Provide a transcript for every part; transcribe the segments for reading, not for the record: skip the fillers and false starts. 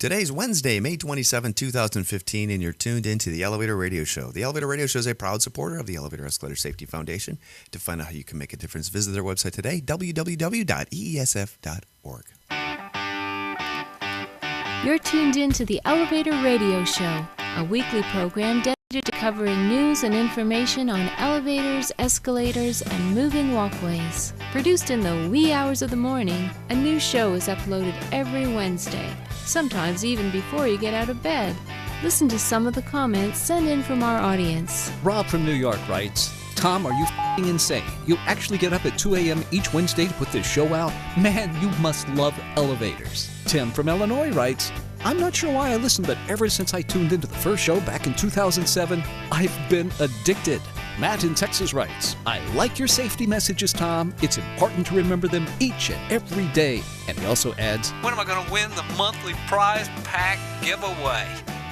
Today's Wednesday, May 27, 2015, and you're tuned into the Elevator Radio Show. The Elevator Radio Show is a proud supporter of the Elevator Escalator Safety Foundation. To find out how you can make a difference, visit their website today, www.eesf.org. You're tuned in to the Elevator Radio Show, a weekly program dedicated to covering news and information on elevators, escalators, and moving walkways. Produced in the wee hours of the morning, a new show is uploaded every Wednesday, sometimes even before you get out of bed. Listen to some of the comments sent in from our audience. Rob from New York writes, Tom, are you f***ing insane? You actually get up at 2 a.m. each Wednesday to put this show out? Man, you must love elevators. Tim from Illinois writes, I'm not sure why I listened, but ever since I tuned into the first show back in 2007, I've been addicted. Matt in Texas writes, I like your safety messages, Tom. It's important to remember them each and every day. And he also adds, when am I going to win the monthly prize pack giveaway?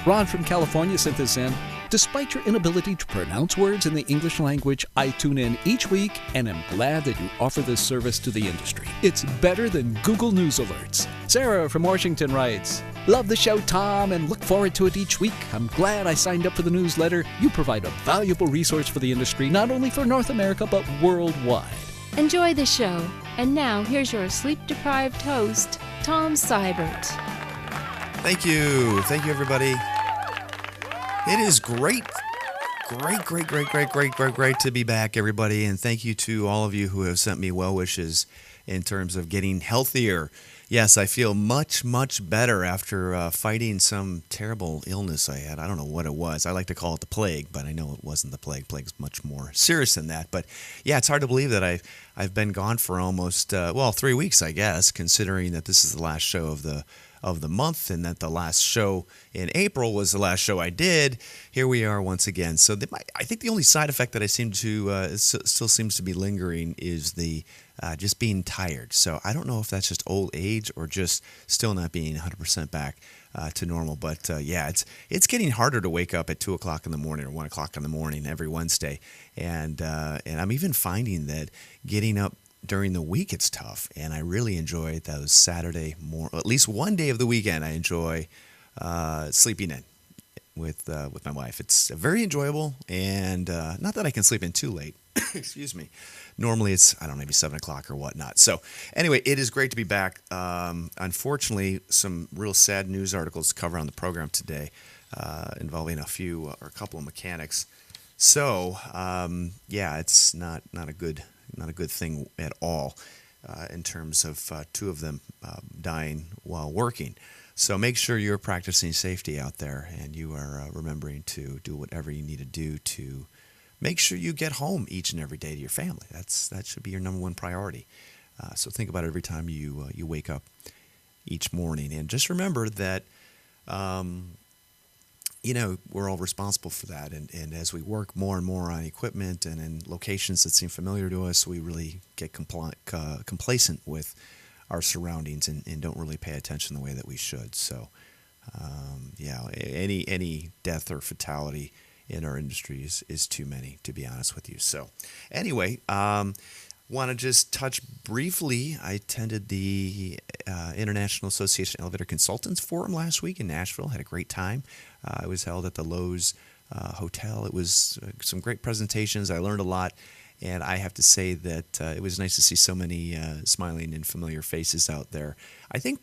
Ron from California sent this in. Despite your inability to pronounce words in the English language, I tune in each week and am glad that you offer this service to the industry. It's better than Google News alerts. Sarah from Washington writes, love the show, Tom, and look forward to it each week. I'm glad I signed up for the newsletter. You provide a valuable resource for the industry, not only for North America, but worldwide. Enjoy the show. And now, here's your sleep-deprived host, Tom Seibert. Thank you. Thank you, everybody. It is great to be back, everybody. And thank you to all of you who have sent me well wishes in terms of getting healthier. Yes, I feel much better after fighting some terrible illness I had. I don't know what it was. I like to call it the plague, but I know it wasn't the plague. Plague's much more serious than that. But yeah, it's hard to believe that I've been gone for almost 3 weeks, I guess, considering that this is the last show of the month and that the last show in April was the last show I did. Here we are once again. So I think the only side effect that I seem to still seems to be lingering is the just being tired. So I don't know if that's just old age or just still not being 100% back to normal. But yeah, it's getting harder to wake up at 2 o'clock in the morning or 1 o'clock in the morning every Wednesday. And I'm even finding that getting up during the week it's tough, and I really enjoy those Saturday at least one day of the weekend. I enjoy sleeping in with my wife. It's very enjoyable, and not that I can sleep in too late. Excuse me. Normally it's maybe 7 o'clock or whatnot. So anyway, it is great to be back. Unfortunately, some real sad news articles to cover on the program today involving a couple of mechanics. So yeah, it's not a good thing at all in terms of two of them dying while working. So make sure you're practicing safety out there and you are remembering to do whatever you need to do to make sure you get home each and every day to your family. That should be your number one priority. So think about it every time you wake up each morning. And just remember that we're all responsible for that. And as we work more and more on equipment and in locations that seem familiar to us, we really get complacent with our surroundings and don't really pay attention the way that we should. So, yeah, any death or fatality in our industry is too many, to be honest with you. So, anyway, want to just touch briefly. I attended the International Association of Elevator Consultants Forum last week in Nashville. Had a great time. It was held at the Lowe's Hotel. It was some great presentations. I learned a lot, and I have to say that it was nice to see so many smiling and familiar faces out there. I think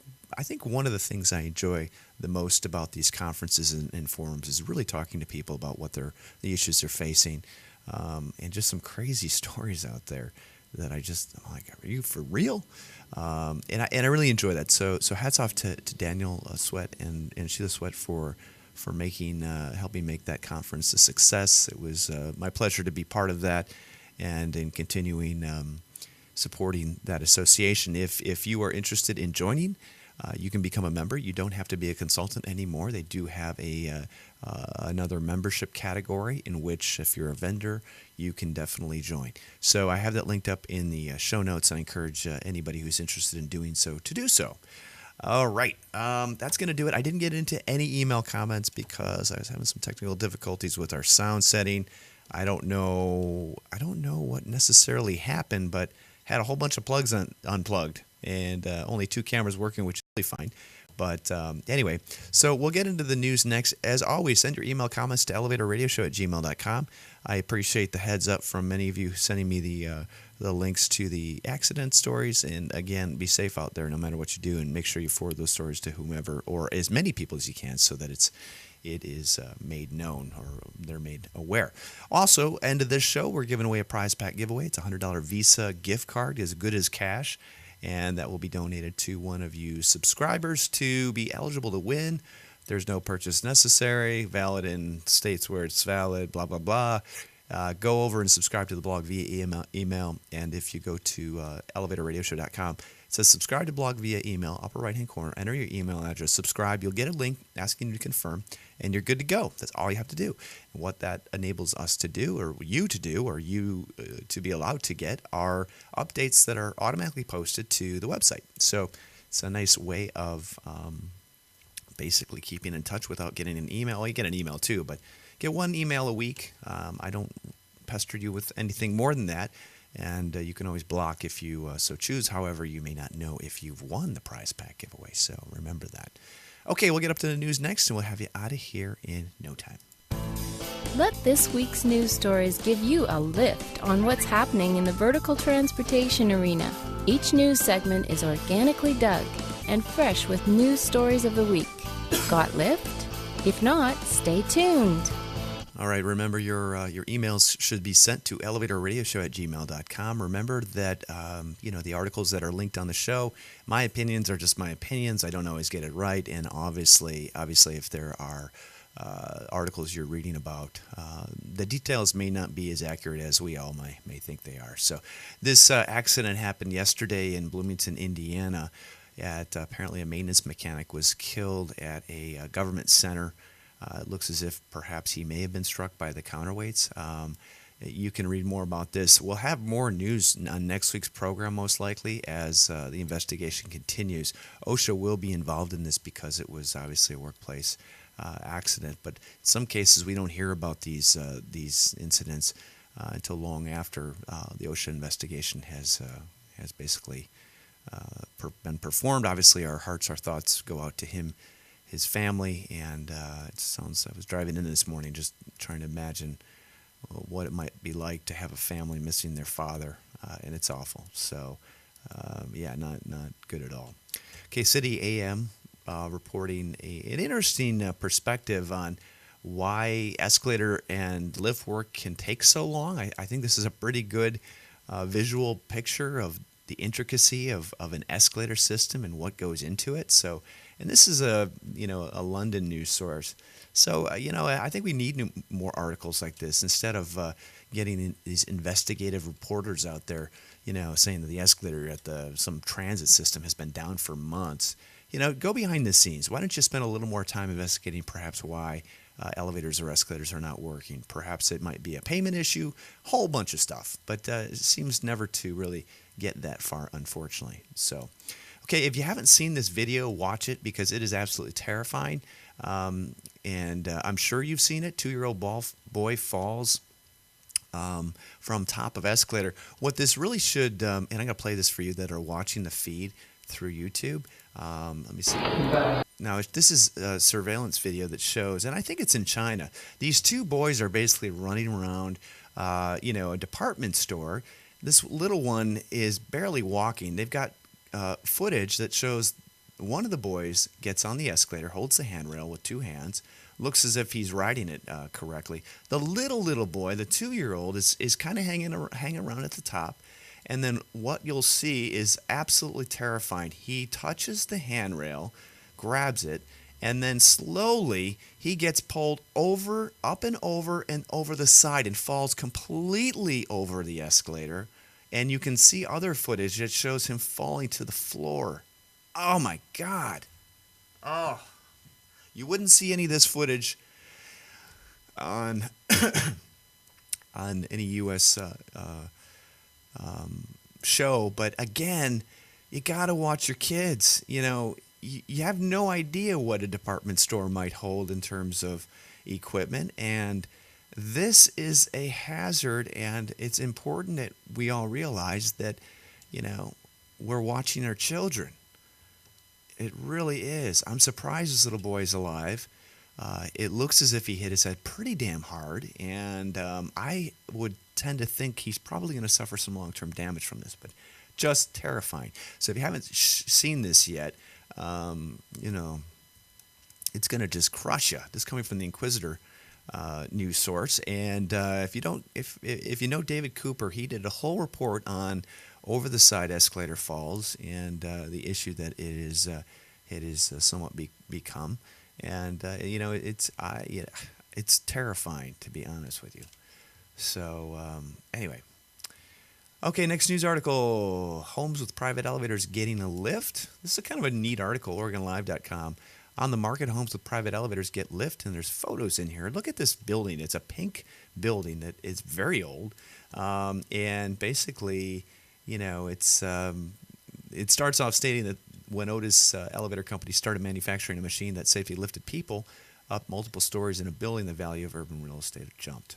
one of the things I enjoy the most about these conferences and forums is really talking to people about what the issues they're facing, and just some crazy stories out there that I'm like, are you for real? And I really enjoy that. So hats off to Daniel Sweat and Sheila Sweat for helping make that conference a success. It was my pleasure to be part of that and in continuing supporting that association. If you are interested in joining, you can become a member. You don't have to be a consultant anymore. They do have another membership category in which, if you're a vendor, you can definitely join. So I have that linked up in the show notes. I encourage anybody who's interested in doing so to do so. All right, that's going to do it. I didn't get into any email comments because I was having some technical difficulties with our sound setting. I don't know what necessarily happened, but had a whole bunch of plugs unplugged and only two cameras working, which is really fine. But anyway, so we'll get into the news next. As always, send your email comments to elevatorradioshow@gmail.com. I appreciate the heads up from many of you sending me the links to the accident stories. And again, be safe out there no matter what you do, and make sure you forward those stories to whomever or as many people as you can so that it is made known or they're made aware. Also, end of this show, we're giving away a prize pack giveaway. It's a $100 Visa gift card, as good as cash, and that will be donated to one of you subscribers to be eligible to win. There's no purchase necessary, valid in states where it's valid, blah, blah, blah. Go over and subscribe to the blog via email. And if you go to elevatorradioshow.com, it says subscribe to blog via email, upper right-hand corner. Enter your email address, subscribe. You'll get a link asking you to confirm, and you're good to go. That's all you have to do. And what that enables us to do, or you to do, or you to be allowed to get, are updates that are automatically posted to the website. So it's a nice way of basically keeping in touch without getting an email. Well, you get an email too, but get one email a week. I don't pester you with anything more than that. And you can always block if you so choose. However, you may not know if you've won the prize pack giveaway. So remember that. Okay, we'll get up to the news next, and we'll have you out of here in no time. Let this week's news stories give you a lift on what's happening in the vertical transportation arena. Each news segment is organically dug and fresh with news stories of the week. Got lift? If not, stay tuned. All right, remember your emails should be sent to elevatorradioshow@gmail.com. Remember that, the articles that are linked on the show, my opinions are just my opinions. I don't always get it right. And obviously, if there are articles you're reading about, the details may not be as accurate as we all may think they are. So this accident happened yesterday in Bloomington, Indiana. Apparently a maintenance mechanic was killed at a government center. It looks as if perhaps he may have been struck by the counterweights. You can read more about this. We'll have more news on next week's program, most likely, as the investigation continues. OSHA will be involved in this because it was obviously a workplace accident. But in some cases, we don't hear about these incidents until long after the OSHA investigation has basically been performed. Obviously, our hearts, our thoughts go out to him, his family, and I was driving in this morning just trying to imagine what it might be like to have a family missing their father, and it's awful. So, not good at all. K-City AM reporting an interesting perspective on why escalator and lift work can take so long. I think this is a pretty good visual picture of the intricacy of an escalator system and what goes into it. So, and this is a London news source. So, I think we need more articles like this instead of getting these investigative reporters out there, saying that the escalator at some transit system has been down for months. Go behind the scenes. Why don't you spend a little more time investigating perhaps why elevators or escalators are not working? Perhaps it might be a payment issue, whole bunch of stuff. But it seems never to really get that far, unfortunately. So, okay, if you haven't seen this video, watch it because it is absolutely terrifying. And I'm sure you've seen it. 2-year-old boy falls from top of escalator. What this really should, and I'm going to play this for you that are watching the feed through YouTube. Let me see. Now, this is a surveillance video that shows, and I think it's in China. These two boys are basically running around, a department store. This little one is barely walking. They've got footage that shows one of the boys gets on the escalator, holds the handrail with two hands, looks as if he's riding it correctly. The little boy, the 2-year-old, is kind of hanging around at the top. And then what you'll see is absolutely terrifying. He touches the handrail, grabs it, and then slowly he gets pulled up and over the side and falls completely over the escalator. And you can see other footage that shows him falling to the floor. Oh my God. Oh. You wouldn't see any of this footage on any U.S. Show, but again, you got to watch your kids. You have no idea what a department store might hold in terms of equipment, and this is a hazard, and it's important that we all realize that, we're watching our children. It really is. I'm surprised this little boy is alive. It looks as if he hit his head pretty damn hard, and I would tend to think he's probably going to suffer some long-term damage from this, but just terrifying. So if you haven't seen this yet, you know, it's going to just crush you. This is coming from the Inquisitor news source, and if you know David Cooper, he did a whole report on over-the-side escalator falls and the issue that it is somewhat become. And you know, it's terrifying, to be honest with you. So anyway, okay. Next news article: homes with private elevators getting a lift. This is kind of a neat article. OregonLive.com. On the market, homes with private elevators get lift, and there's photos in here. Look at this building. It's a pink building that is very old, and basically, you know, it starts off stating that when Otis Elevator Company started manufacturing a machine that safely lifted people up multiple stories in a building, the value of urban real estate jumped.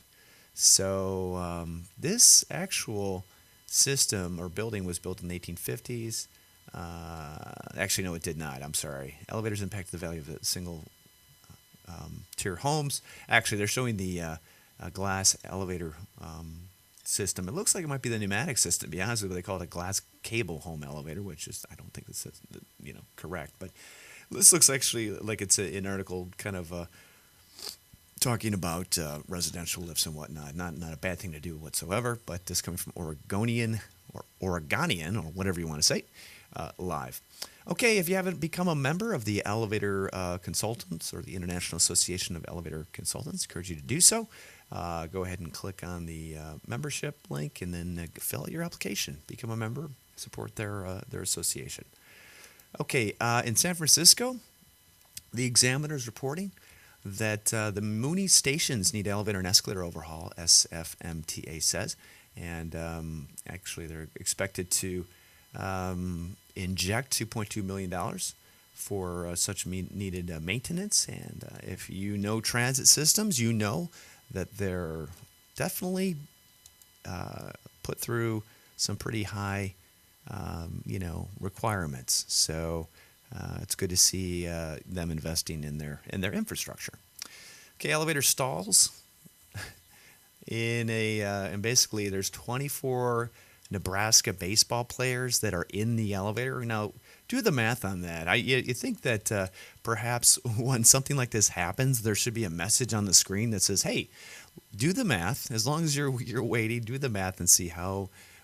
So this actual system or building was built in the 1850s. Actually, no, it did not. I'm sorry. Elevators impacted the value of the single tier homes. Actually, they're showing the glass elevator system. It looks like it might be the pneumatic system. To be honest with you, they call it a glass cable home elevator, which is, I don't think this is, you know, correct. But this looks actually like it's an article kind of talking about residential lifts and whatnot. Not a bad thing to do whatsoever. But this coming from Oregonian or whatever you want to say, live. Okay, if you haven't become a member of the Elevator Consultants or the International Association of Elevator Consultants, I encourage you to do so. Go ahead and click on the membership link and then fill out your application. Become a member, support their association. Okay, in San Francisco, the Examiner is reporting that the Mooney stations need elevator and escalator overhaul, SFMTA says. And actually, they're expected to inject $2.2 million for such needed maintenance. And if you know transit systems, you know that they're definitely put through some pretty high, you know, requirements. So it's good to see them investing in their infrastructure. Okay, elevator stalls. And basically there's 24 Nebraska baseball players that are in the elevator. Now, do the math on that. You think that perhaps when something like this happens, there should be a message on the screen that says, "Hey, do the math. As long as you're waiting, do the math and see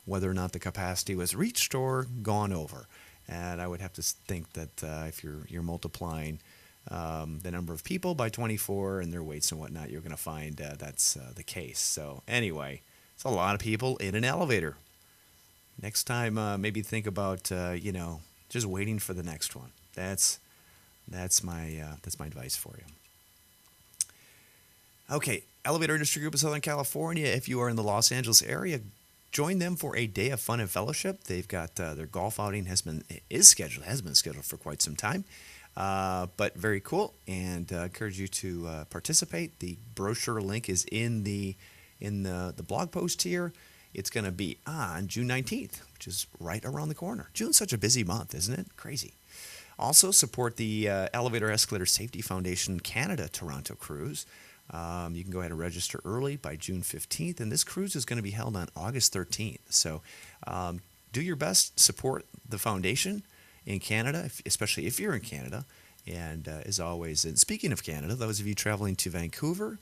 whether or not the capacity was reached or gone over." And I would have to think that if you're multiplying the number of people by 24 and their weights and whatnot, you're going to find that's the case. So anyway, it's a lot of people in an elevator. Next time, maybe think about you know, just waiting for the next one. That's my advice for you. Okay, Elevator Industry Group of Southern California. If you are in the Los Angeles area, join them for a day of fun and fellowship. They've got their golf outing has been scheduled for quite some time. But very cool, and encourage you to participate. The brochure link is in the blog post here. It's going to be on June 19th, which is right around the corner. June's such a busy month, isn't it? Crazy. Also, support the Elevator Escalator Safety Foundation Canada Toronto cruise. You can go ahead and register early by June 15th, and this cruise is going to be held on August 13th. So do your best, support the foundation in Canada, especially if you're in Canada. And as always, and speaking of Canada, those of you traveling to Vancouver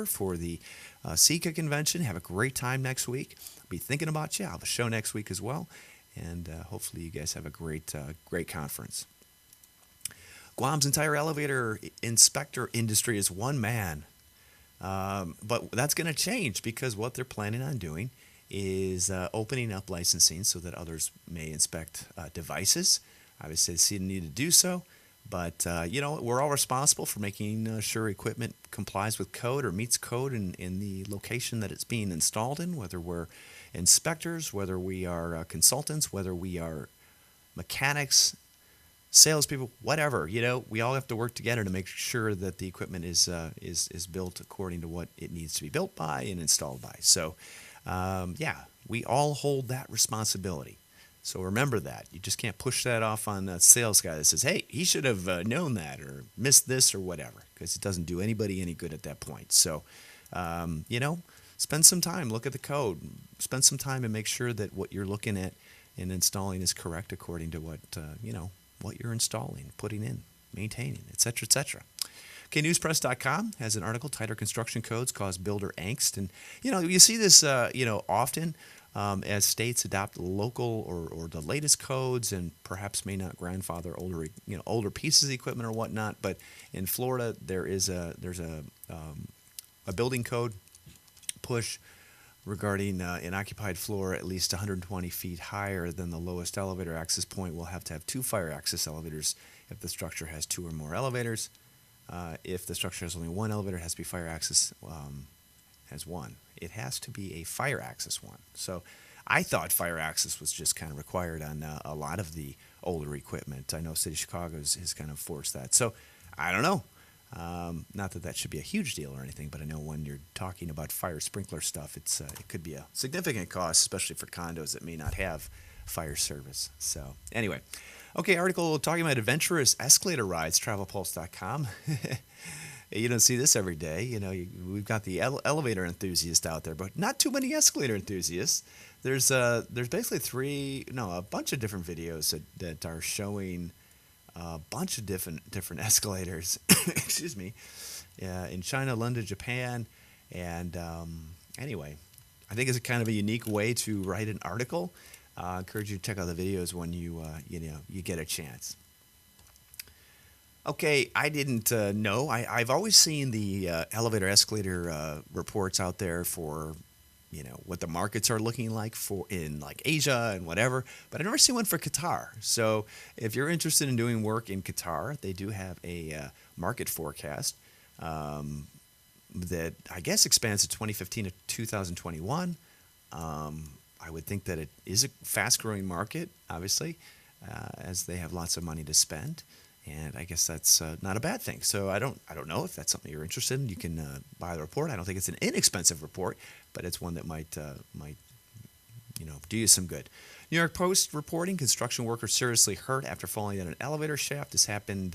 for the SECA convention, have a great time next week. I'll be thinking about you. I'll have a show next week as well. And hopefully you guys have a great conference. Guam's entire elevator inspector industry is one man. But that's going to change because what they're planning on doing is opening up licensing so that others may inspect devices. Obviously, they see the need to do so. But, you know, we're all responsible for making sure equipment complies with code or meets code in the location that it's being installed in, whether we're inspectors, whether we are consultants, whether we are mechanics, salespeople, whatever. You know, we all have to work together to make sure that the equipment is built according to what it needs to be built by and installed by. So, yeah, we all hold that responsibility. So remember that. You just can't push that off on a sales guy that says, hey, he should have known that or missed this or whatever, because it doesn't do anybody any good at that point. So, spend some time, look at the code, spend some time and make sure that what you're looking at and installing is correct according to what you're installing, putting in, maintaining, etc., etc. Okay, newspress.com has an article, Tighter Construction Codes Cause Builder Angst. And, you see this, often as states adopt local or the latest codes and perhaps may not grandfather older pieces of equipment or whatnot. But in Florida, there's a building code push regarding an occupied floor at least 120 feet higher than the lowest elevator access point will have to have 2 fire access elevators if the structure has 2 or more elevators. If the structure has only 1 elevator, it has to be fire access has 1. It has to be a fire access one. So I thought fire access was just kind of required on a lot of the older equipment. I know City of Chicago has kind of forced that. So I don't know. Not that that should be a huge deal or anything, but I know when you're talking about fire sprinkler stuff, it could be a significant cost, especially for condos that may not have fire service. So anyway, okay, article talking about adventurous escalator rides, travelpulse.com. You don't see this every day. We've got the elevator enthusiast out there, but not too many escalator enthusiasts. There's basically a bunch of different videos that are showing a bunch of different escalators. Excuse me, in China, London, Japan, and anyway, I think it's a kind of a unique way to write an article. I encourage you to check out the videos when you get a chance. Okay, I didn't know. I've always seen the elevator escalator reports out there for what the markets are looking like in like Asia and whatever, but I've never seen one for Qatar. So if you're interested in doing work in Qatar, they do have a market forecast that I guess expands to 2015 to 2021. I would think that it is a fast-growing market, obviously, as they have lots of money to spend. And I guess that's not a bad thing. So I don't know if that's something you're interested in. You can buy the report. I don't think it's an inexpensive report, but it's one that might do you some good. New York Post reporting: construction worker seriously hurt after falling down an elevator shaft. This happened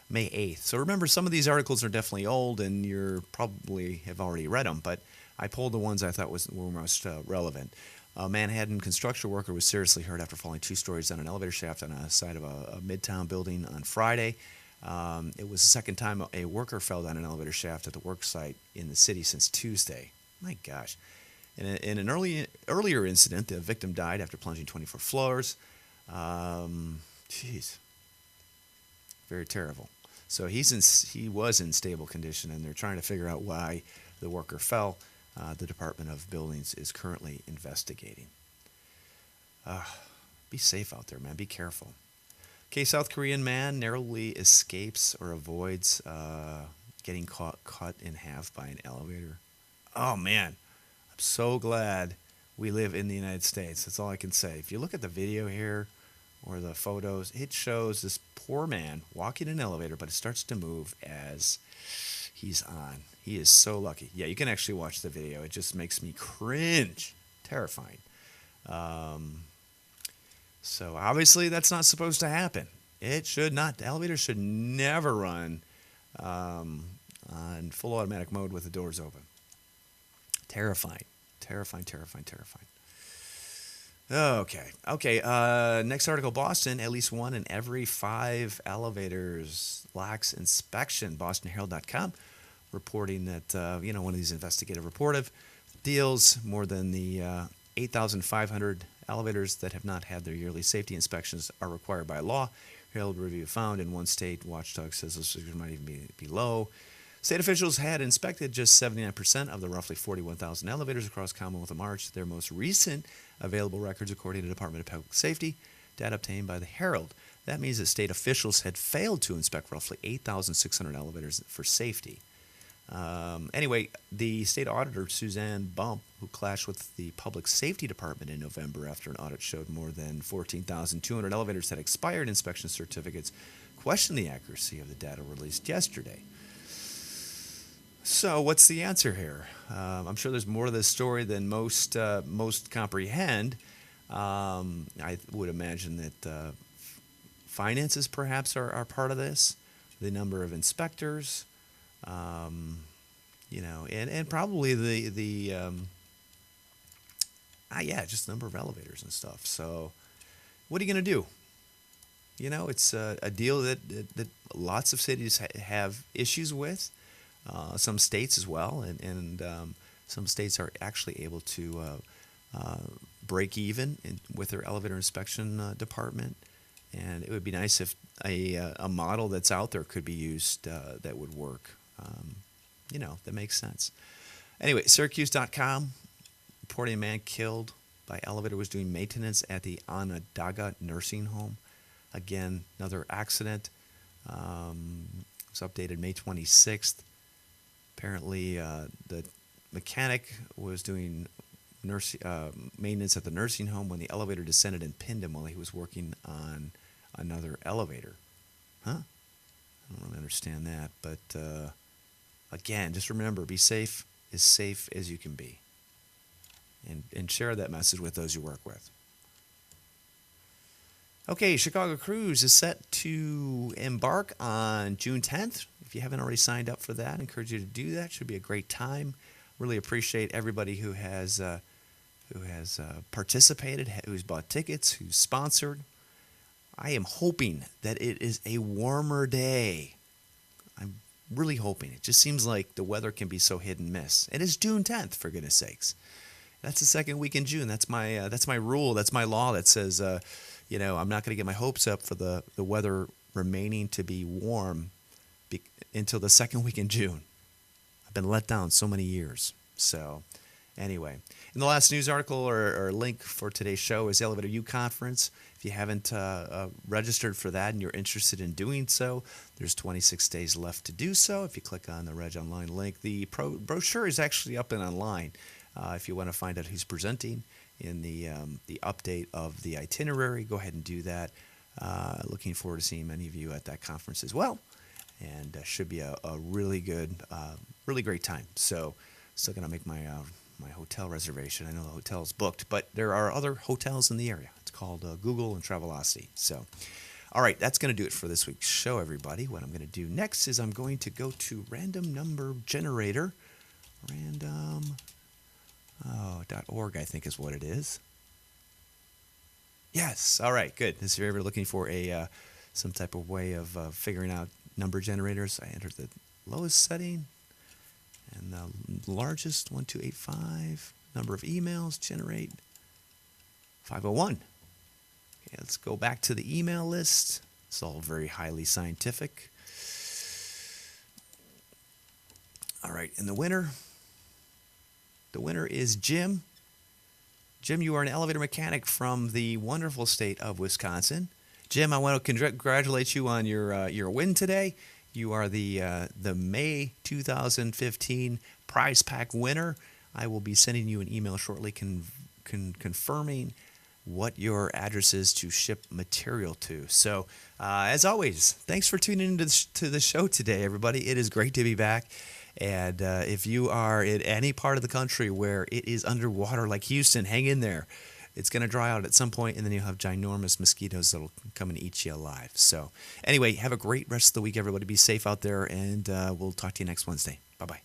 May 8th. So remember, some of these articles are definitely old, and you probably have already read them. But I pulled the ones I thought were most relevant. A Manhattan construction worker was seriously hurt after falling 2 stories down an elevator shaft on a side of a Midtown building on Friday. It was the second time a worker fell down an elevator shaft at the work site in the city since Tuesday. My gosh. In an earlier incident, the victim died after plunging 24 floors. Jeez. Very terrible. So he was in stable condition, and they're trying to figure out why the worker fell. The Department of Buildings is currently investigating. Be safe out there, man. Be careful. Okay, South Korean man narrowly escapes or avoids getting cut in half by an elevator. Oh, man. I'm so glad we live in the United States. That's all I can say. If you look at the video here or the photos, it shows this poor man walking in an elevator, but it starts to move as he's on. He is so lucky. Yeah, you can actually watch the video. It just makes me cringe. Terrifying. So obviously that's not supposed to happen. It should not. The elevator should never run on full automatic mode with the doors open. Terrifying. Terrifying. Okay. Next article, Boston. At least 1 in every 5 elevators lacks inspection. BostonHerald.com reporting that one of these investigative reportive deals, more than the 8,500 elevators that have not had their yearly safety inspections are required by law. Herald review found in one state. Watchdog says those figures might even be low. State officials had inspected just 79% of the roughly 41,000 elevators across Commonwealth in March. Their most recent available records, according to the Department of Public Safety, data obtained by the Herald. That means that state officials had failed to inspect roughly 8,600 elevators for safety. Anyway, the state auditor, Suzanne Bump, who clashed with the Public Safety Department in November after an audit showed more than 14,200 elevators had expired inspection certificates, questioned the accuracy of the data released yesterday. So what's the answer here? I'm sure there's more to this story than most comprehend. I would imagine that finances perhaps are part of this, the number of inspectors, and probably just number of elevators and stuff. So what are you going to do? It's a deal that lots of cities have issues with, some states as well, and some states are actually able to break even with their elevator inspection department. And it would be nice if a model that's out there could be used that would work. That makes sense. Anyway, Syracuse.com, reporting a man killed by elevator was doing maintenance at the Onondaga Nursing Home. Again, another accident. It was updated May 26th. Apparently, the mechanic was doing maintenance at the nursing home when the elevator descended and pinned him while he was working on another elevator. Huh? I don't really understand that. But again, just remember, be safe as you can be. And share that message with those you work with. Okay, Chicago Cruise is set to embark on June 10th. If you haven't already signed up for that, I encourage you to do that. Should be a great time. Really appreciate everybody who has participated, who's bought tickets, who's sponsored. I am hoping that it is a warmer day. I'm really hoping. It just seems like the weather can be so hit and miss. It is June 10th, for goodness sakes. That's the second week in June. That's my rule. That's my law that says, I'm not going to get my hopes up for the weather remaining to be warm until the second week in June. I've been let down so many years. So anyway, in the last news article or link for today's show is the Elevator U Conference. If you haven't registered for that and you're interested in doing so, there's 26 days left to do so. If you click on the Reg Online link, the brochure is actually up and online. If you want to find out who's presenting in the update of the itinerary, go ahead and do that. Looking forward to seeing many of you at that conference as well. And should be a really good, really great time. So still going to make my hotel reservation. I know the hotel's booked, but there are other hotels in the area. It's called Google and Travelocity. So, all right, that's going to do it for this week's show, everybody. What I'm going to do next is I'm going to go to Random Number Generator. .org, I think is what it is. Yes, all right, good. If you're ever looking for some type of way of figuring out number generators, I entered the lowest setting and the largest, 1285. Number of emails, generate 501. Okay, let's go back to the email list. It's all very highly scientific. All right, and the winner is Jim. Jim, you are an elevator mechanic from the wonderful state of Wisconsin. Jim, I want to congratulate you on your win today. You are the May 2015 prize pack winner. I will be sending you an email shortly confirming what your address is to ship material to. So, as always, thanks for tuning into the show today, everybody. It is great to be back. And if you are in any part of the country where it is underwater like Houston, hang in there. It's going to dry out at some point, and then you'll have ginormous mosquitoes that'll come and eat you alive. So anyway, have a great rest of the week, everybody. Be safe out there, and we'll talk to you next Wednesday. Bye-bye.